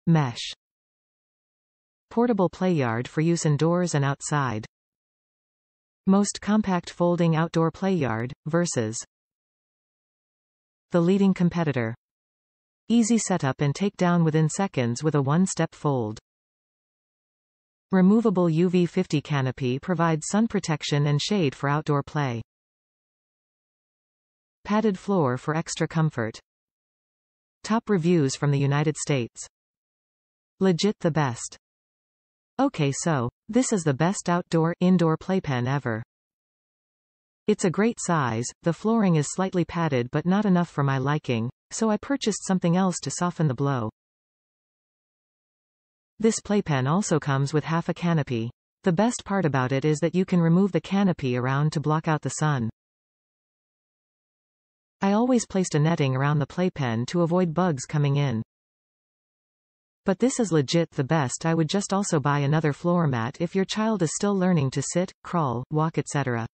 Mesh. Portable Playard for use indoors and outside. Most compact folding outdoor Playard, versus the leading competitor. Easy setup and take down within seconds with a one-step fold. Removable UV-50 Canopy provides sun protection and shade for outdoor play. Padded floor for extra comfort. Top reviews from the United States. Legit the best. Okay, so this is the best indoor playpen ever. It's a great size, the flooring is slightly padded but not enough for my liking, so I purchased something else to soften the blow. This playpen also comes with half a canopy. The best part about it is that you can remove the canopy around to block out the sun. I always placed a netting around the playpen to avoid bugs coming in. But this is legit the best. I would just also buy another floor mat if your child is still learning to sit, crawl, walk, etc.